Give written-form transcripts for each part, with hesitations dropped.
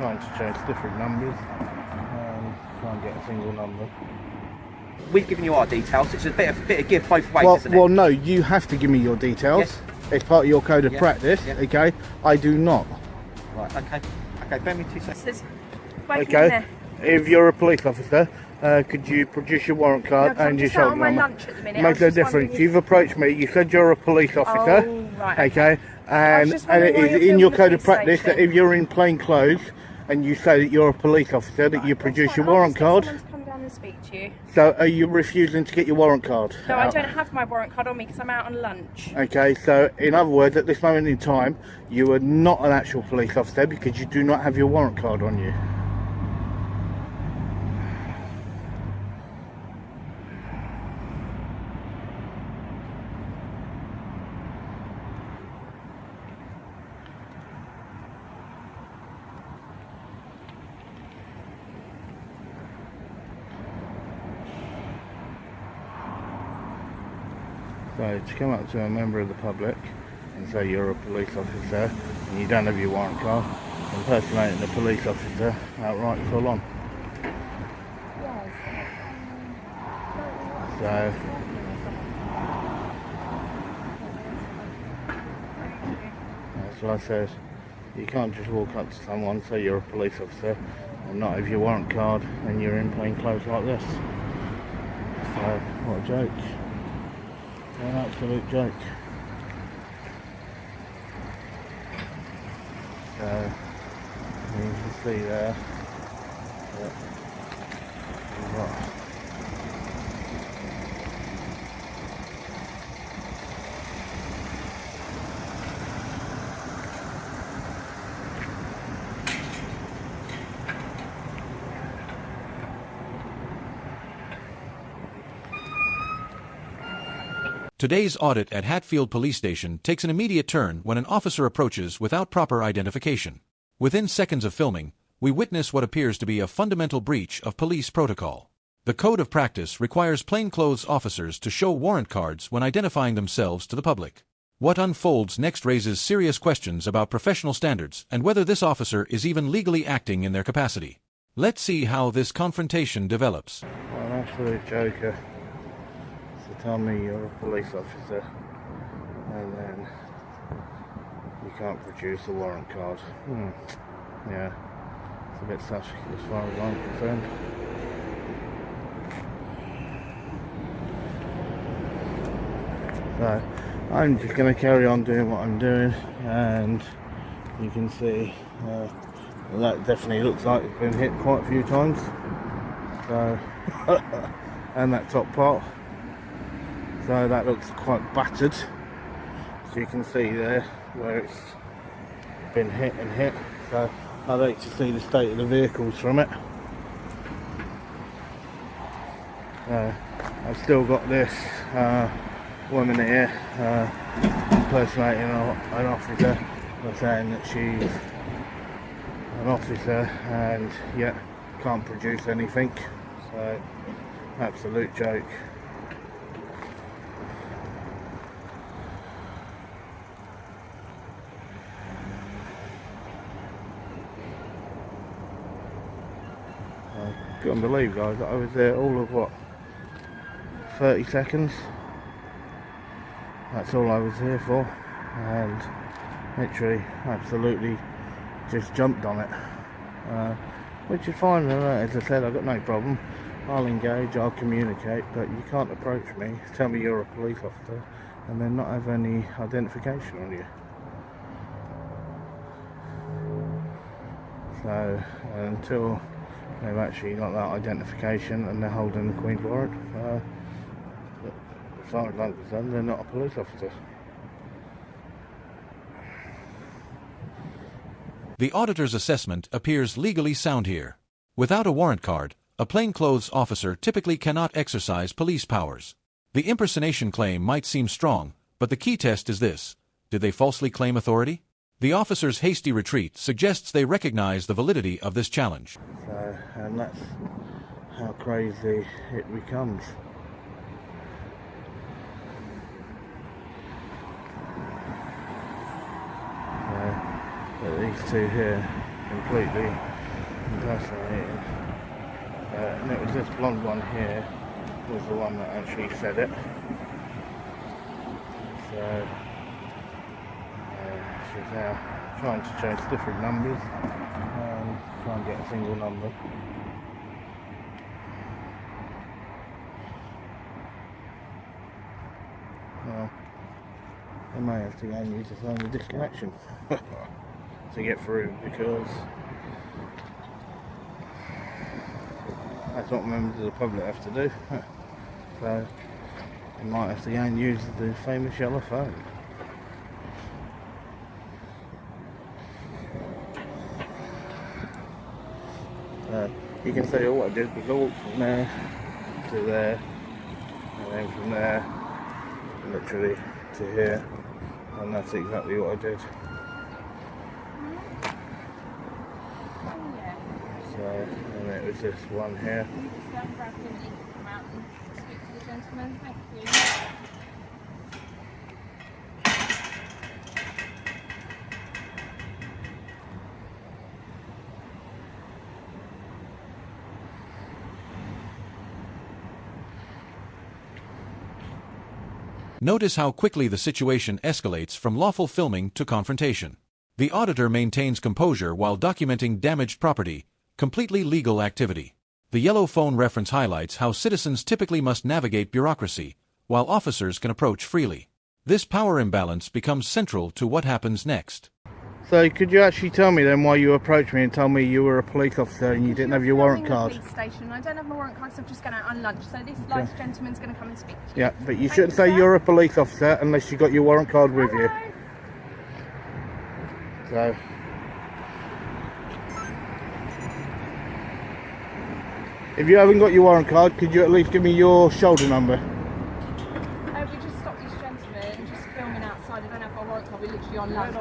trying to change different numbers and can't get a single number. We've given you our details. It's a bit of give both ways, isn't it? Well, no, you have to give me your details. Yes. It's part of your code of practice, okay? I do not. Right, okay. Okay, bear me 2 seconds. Okay, if you're a police officer, could you produce your warrant card and your shoulder number? I'm just out on my lunch at the minute. Makes no difference. You've approached me. You said you're a police officer. Oh, right. Okay, and it is in your code of practice that if you're in plain clothes and you say that you're a police officer, that you produce your warrant card. Come down and speak to you. So are you refusing to get your warrant card? No, I don't have my warrant card on me because I'm out on lunch. Okay, so in other words, at this moment in time, you are not an actual police officer because you do not have your warrant card on you. So to come up to a member of the public and say you're a police officer and you don't have your warrant card, impersonating a police officer outright full on. So that's what I said. You can't just walk up to someone, say you're a police officer and not have your warrant card and you're in plain clothes like this. So what a joke. An absolute joke. So you can see there that we've got Today's audit at Hatfield Police Station takes an immediate turn when an officer approaches without proper identification. Within seconds of filming, we witness what appears to be a fundamental breach of police protocol. The code of practice requires plainclothes officers to show warrant cards when identifying themselves to the public. What unfolds next raises serious questions about professional standards and whether this officer is even legally acting in their capacity. Let's see how this confrontation develops. What an absolute joker. To tell me you're a police officer and then you can't produce a warrant card. Yeah, it's a bit such as far as I'm concerned. So I'm just going to carry on doing what I'm doing, and you can see that definitely looks like it's been hit quite a few times. So and that top part. So that looks quite battered, so you can see there where it's been hit and hit. So I'd like to see the state of the vehicles from it. I've still got this woman here impersonating an officer by saying that she's an officer and yet can't produce anything. So absolute joke. I couldn't believe, guys, that I was there all of what, 30 seconds. That's all I was here for, and literally absolutely just jumped on it, which is fine. As I said, I've got no problem. I'll engage, I'll communicate, but you can't approach me, tell me you're a police officer and then not have any identification on you. So until they've actually got that identification and they're holding the Queen's warrant, as far as I'm concerned, they're not a police officer. The auditor's assessment appears legally sound here. Without a warrant card, a plainclothes officer typically cannot exercise police powers. The impersonation claim might seem strong, but the key test is this: did they falsely claim authority? The officer's hasty retreat suggests they recognize the validity of this challenge. So, and that's how crazy it becomes. But these two here completely impersonating. And it was this blonde one here was the one that actually said it. So she's now trying to change different numbers and try and get a single number. Well, I may have to go and use a phone with disconnection to get through, because that's what members of the public have to do. So I might have to go and use the famous yellow phone. You can see what I did was I walked from there to there, and then from there literally to here, and that's exactly what I did. So, and it was this one here. Thank you. Notice how quickly the situation escalates from lawful filming to confrontation. The auditor maintains composure while documenting damaged property, completely legal activity. The yellow phone reference highlights how citizens typically must navigate bureaucracy, while officers can approach freely. This power imbalance becomes central to what happens next. So could you actually tell me then why you approached me and told me you were a police officer and you didn't have your warrant card? Police station. I don't have my warrant card, so I've just gone out on lunch. So this nice gentleman's going to come and speak to you. Yeah, but you shouldn't say you're a police officer unless you got your warrant card with you. So if you haven't got your warrant card, could you at least give me your shoulder number? We just stopped this gentleman just filming outside. I don't have my warrant card. We're literally on lunch.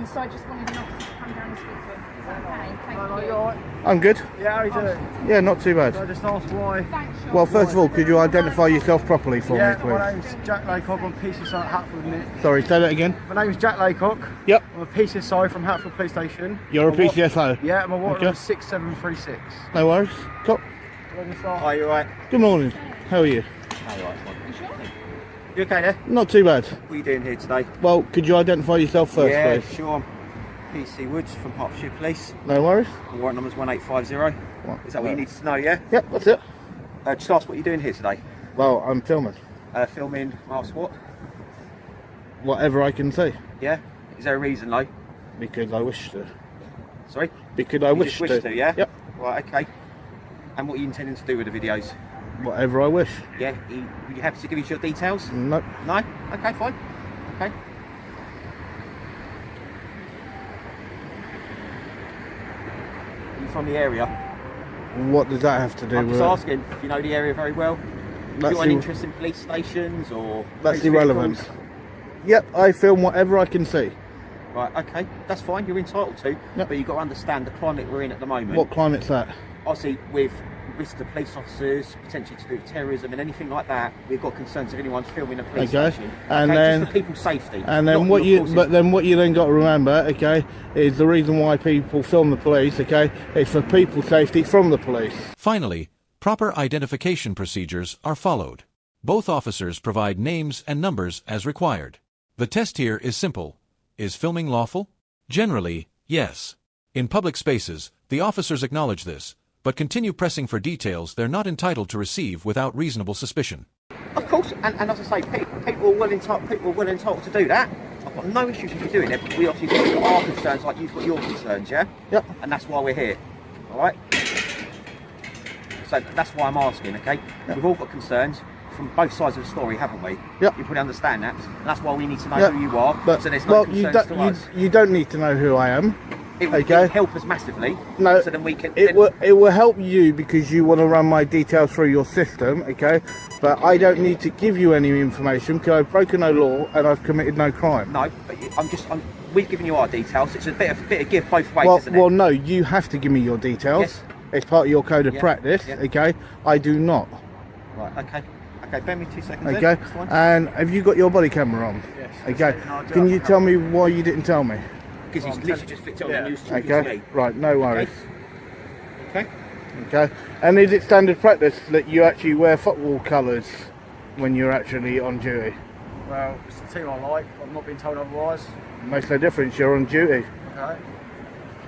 So I just wanted an officer to come down and speak to him. Is that okay? Thank you. I'm good. Yeah, how are you doing? Yeah, not too bad. Can I just ask why? Thanks, Sean. Well, first of all, could you identify yourself properly for Yeah, me, my please? name's Jack Laycock, I'm PCSI at Hatfield, innit? Sorry, say that again. My name's Jack Laycock. Yep. I'm a PCSI from Hatfield Police Station. You're a My wa- PCSO? Yeah, my warrant Okay. number is 6736. No worries. Cool. Can I just start? Are you alright? Good morning. How are you? You sure? You okay there? Not too bad. What are you doing here today? Well, could you identify yourself first, Yeah, please? sure. PC Woods from Hertfordshire Police. No worries. The warrant number's 1850. Is that what you need to know, yeah? Yep, that's it. Just ask what you're doing here today. Well, I'm filming. Filming, ask what? Whatever I can see. Yeah? Is there a reason, though? Because I wish to. Sorry? Because I You wish just wish to, yeah? Yep. Right, okay. And what are you intending to do with the videos? Whatever I wish. Yeah? Are you happy to give us your details? Nope. No? Okay, fine. Okay. You from the area? What does that have to do I'm with just it? asking if you know the area very well. Do That's you want an ir- interest in police stations or That's police irrelevant. vehicles? Yep, I film whatever I can see. Right, okay, that's fine, you're entitled to, Yep. but you've got to understand the climate we're in at the moment. What climate's that? Obviously, with risk to police officers, potentially to do with terrorism and anything like that, we've got concerns if anyone's filming a police Okay, station. and okay, then- just for people's safety. And then not what your you, forces. but then what you then got to remember, okay, is the reason why people film the police, okay, is for people's safety from the police. Finally, proper identification procedures are followed. Both officers provide names and numbers as required. The test here is simple. Is filming lawful? Generally, yes. In public spaces, the officers acknowledge this, but continue pressing for details they're not entitled to receive without reasonable suspicion. Of course, and as I say, people are well entitled to do that. I've got no issues with you doing it, but we obviously got our concerns like you've got your concerns, yeah? Yep. And that's why we're here, alright? So that's why I'm asking, okay? Yep. We've all got concerns from both sides of the story, haven't we? Yep. You probably understand that, and that's why we need to know Yep. who you are, But, so there's no well, concerns to us. you don't need to know who I am. It would okay. help us massively, No, so then we can... it will help you because you want to run my details through your system, okay? But I don't need to give you any information because I've broken no law and I've committed no crime. No, but we've given you our details. It's a bit of give both ways, Well, isn't it? well, no, you have to give me your details. Yes. It's part of your code of Yeah, practice, yeah. okay? I do not, Right, okay. Okay, bear me 2 seconds then. okay? That's fine. And have you got your body camera on? Yes. Okay. No, I do Can have you a tell camera. me why you didn't tell me? Because he's literally just flicked it on and used to Okay, me. right, no worries. Okay. Okay, and is it standard practice that you actually wear football colours when you're actually on duty? Well, it's the team I like. I've not been told otherwise. Makes no difference, you're on duty. Okay.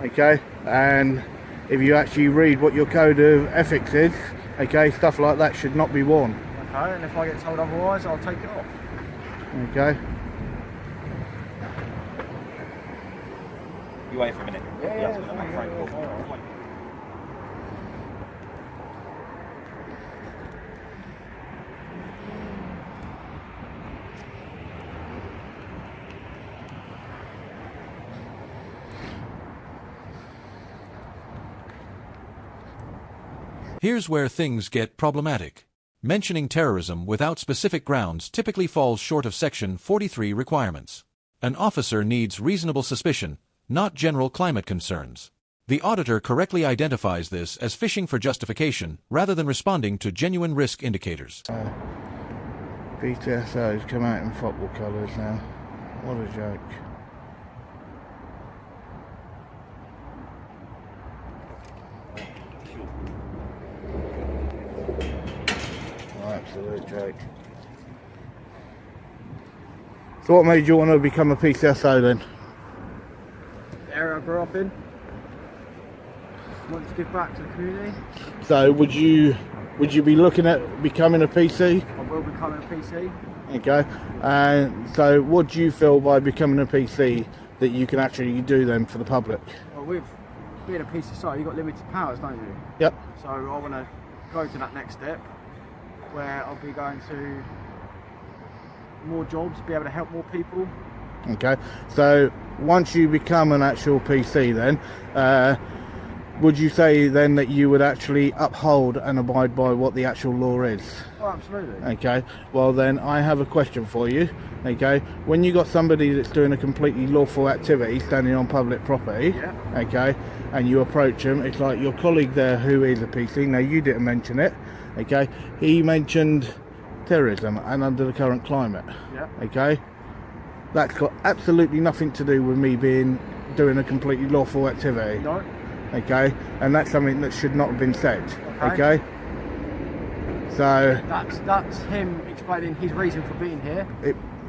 Okay, and if you actually read what your code of ethics is, okay, stuff like that should not be worn. Okay, and if I get told otherwise, I'll take it off. Okay. You wait for a minute. Yeah, I'm gonna make a phone call. Here's where things get problematic. Mentioning terrorism without specific grounds typically falls short of Section 43 requirements. An officer needs reasonable suspicion, not general climate concerns. The auditor correctly identifies this as fishing for justification rather than responding to genuine risk indicators. BTSO's come out in football colours now. What a joke. Absolute joke. So what made you want to become a PCSO then? The area I grew up in. Want to give back to the community. So would you be looking at becoming a PC? I will be becoming a PC. Okay. And so what do you feel by becoming a PC that you can actually do then for the public? Well, with being a PCSO, you've got limited powers, don't you? Yep. So I want to go to that next step, where I'll be going to more jobs, be able to help more people. Okay, so once you become an actual PC then, would you say then that you would actually uphold and abide by what the actual law is? Oh, absolutely. Okay, well then I have a question for you. Okay, when you got somebody that's doing a completely lawful activity, standing on public property, Yeah. okay, and you approach them, it's like your colleague there who is a PC, now you didn't mention it, okay, he mentioned terrorism and under the current climate, Yeah. okay, that's got absolutely nothing to do with me doing a completely lawful activity. No. Okay, and that's something that should not have been said. Okay. Okay, so That's him explaining his reason for being here.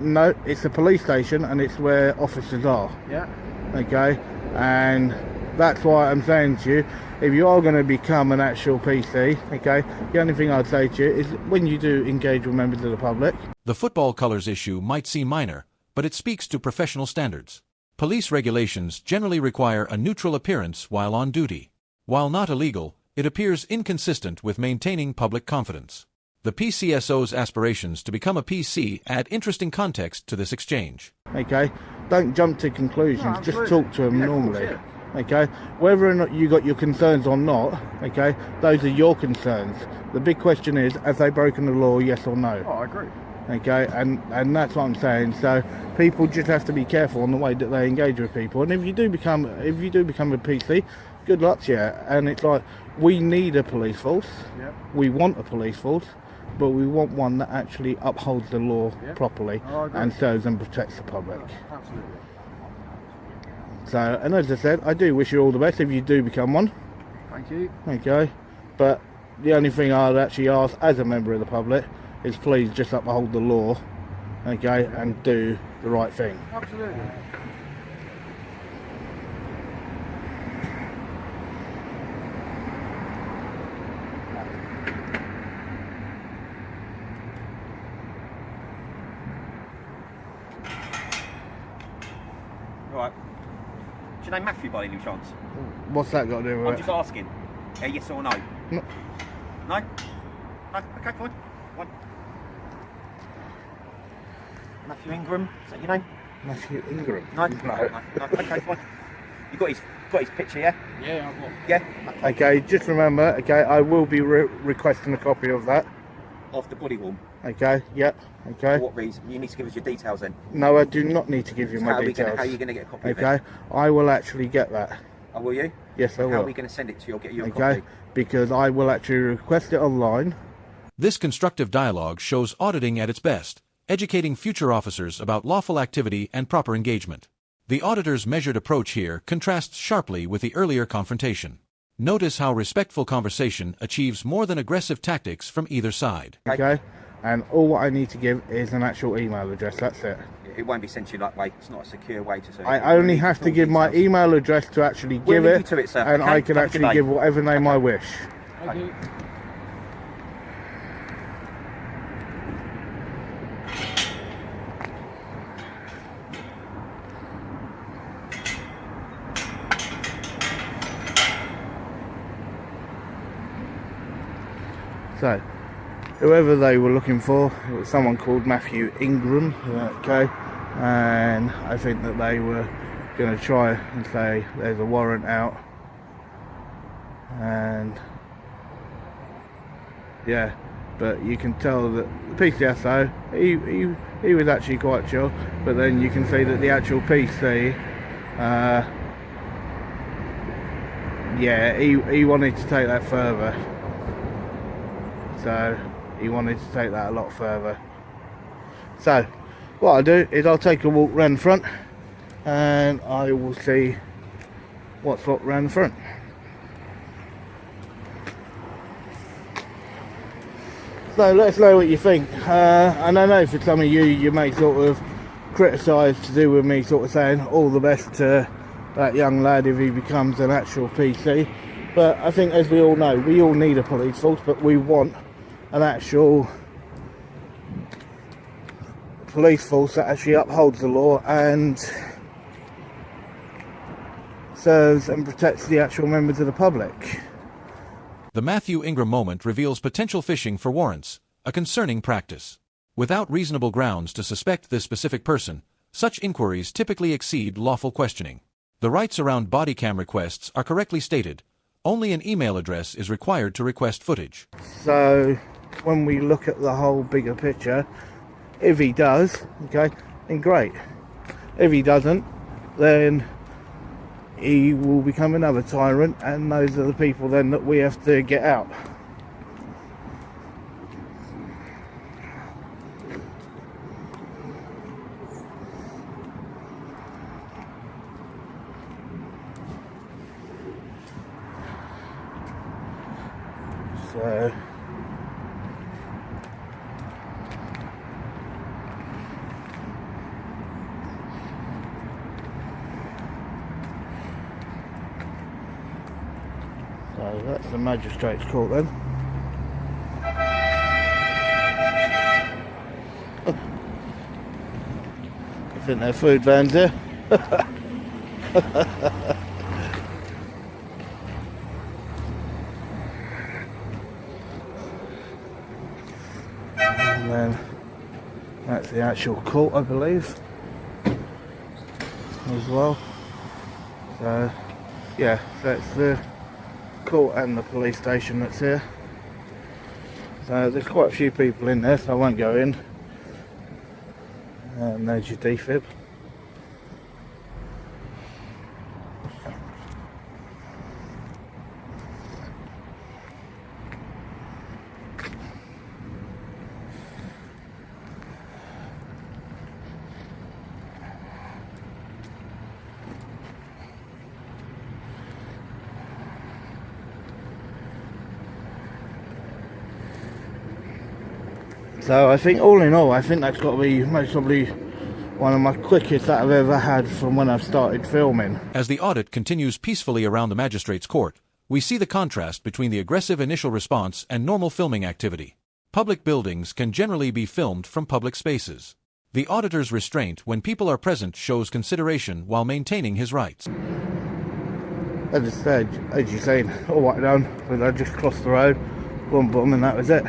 no, it's a police station and it's where officers are. Yeah. Okay, and that's why I'm saying to you, if you are going to become an actual PC, okay, the only thing I'd say to you is when you do engage with members of the public. The football colors issue might seem minor, but it speaks to professional standards. Police regulations generally require a neutral appearance while on duty. While not illegal, it appears inconsistent with maintaining public confidence. The PCSO's aspirations to become a PC add interesting context to this exchange. Okay, don't jump to conclusions, No, just absolutely. talk to them Yeah, of course, normally. yeah. Okay, whether or not you got your concerns or not, okay, those are your concerns. The big question is, have they broken the law, yes or no? Oh, I agree. Okay, and that's what I'm saying. So people just have to be careful on the way that they engage with people. And if you do become a PC, good luck to you. And it's like, we need a police force. Yep. We want a police force, but we want one that actually upholds the law Yep. properly Oh, I agree. and serves and protects the public. Absolutely. So, and as I said, I do wish you all the best if you do become one. Thank you. Okay, but the only thing I'd actually ask as a member of the public is please just uphold the law, okay, and do the right thing. Absolutely. Right. Do you know Matthew by any chance? What's that got to do I'm with just it? asking. Yes or no? No. No? No? Okay, fine. Fine. Matthew Ingram, is that your name? Matthew Ingram? No? No. No. Okay, fine. You got his picture, yeah? Yeah, I've got. Yeah? Okay, just remember, okay, I will be requesting a copy of that. Off the body warm. Okay, yep, okay. For what reason? You need to give us your details then. No, I do not need to give you So my how details. are you going to get a copy of Okay, it? I will actually get that. Oh, will you? Yes, I How are will. we going to send it to you or get you a Okay, copy? because I will actually request it online. This constructive dialogue shows auditing at its best, educating future officers about lawful activity and proper engagement. The auditor's measured approach here contrasts sharply with the earlier confrontation. Notice how respectful conversation achieves more than aggressive tactics from either side. Okay, and all what I need to give is an actual email address, that's it. It won't be sent to you that way. It's not a secure way to say it. I only have to give my email address to actually give leave it, you to it, sir. and Okay, I can have a good actually day. give whatever name I wish. Thank you. So, whoever they were looking for, it was someone called Matthew Ingram, okay, and I think that they were going to try and say there's a warrant out, and yeah, but you can tell that the PCSO, he was actually quite chill, but then you can see that the actual PC, yeah, he wanted to take that further. So he wanted to take that a lot further. So what I'll do is I'll take a walk round the front and I will see what's what round the front. So let us know what you think. And I know for some of you may sort of criticise to do with me sort of saying all the best to that young lad if he becomes an actual PC. But I think, as we all know, we all need a police force, but we want an actual police force that actually upholds the law and serves and protects the actual members of the public. The Matthew Ingram moment reveals potential phishing for warrants, a concerning practice. Without reasonable grounds to suspect this specific person, such inquiries typically exceed lawful questioning. The rights around body cam requests are correctly stated. Only an email address is required to request footage. So when we look at the whole bigger picture, if he does, okay, then great. If he doesn't, then he will become another tyrant, and those are the people then that we have to get out. So that's the magistrate's court then. I think their food van's here. And then that's the actual court, I believe, as well. So yeah, that's the court and the police station that's here. So there's quite a few people in there, so I won't go in. And there's your defib. So I think all in all, I think that's got to be most probably one of my quickest that I've ever had from when I've started filming. As the audit continues peacefully around the magistrate's court, we see the contrast between the aggressive initial response and normal filming activity. Public buildings can generally be filmed from public spaces. The auditor's restraint when people are present shows consideration while maintaining his rights. As I said, as you've seen, all right done, but I just crossed the road, boom boom, and that was it.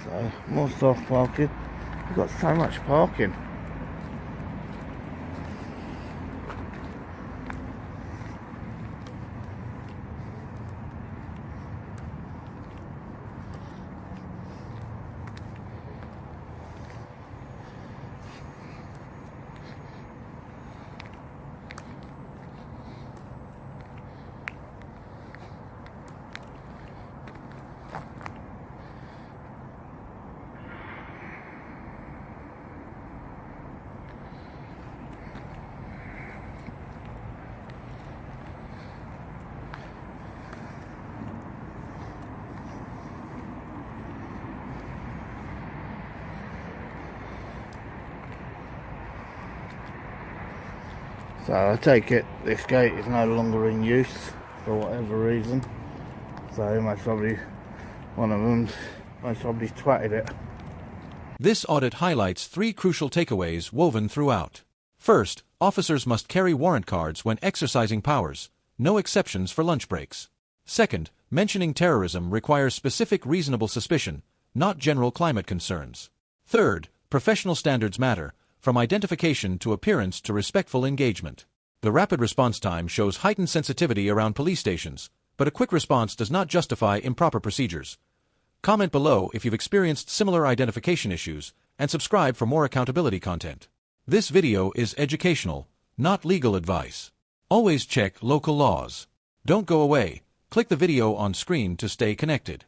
So, more soft parking. We've got so much parking. So I take it this gate is no longer in use for whatever reason. So most probably one of them's most probably twatted it. This audit highlights 3 crucial takeaways woven throughout. First, officers must carry warrant cards when exercising powers, no exceptions for lunch breaks. Second, mentioning terrorism requires specific reasonable suspicion, not general climate concerns. Third, professional standards matter, from identification to appearance to respectful engagement. The rapid response time shows heightened sensitivity around police stations, but a quick response does not justify improper procedures. Comment below if you've experienced similar identification issues, and subscribe for more accountability content. This video is educational, not legal advice. Always check local laws. Don't go away. Click the video on screen to stay connected.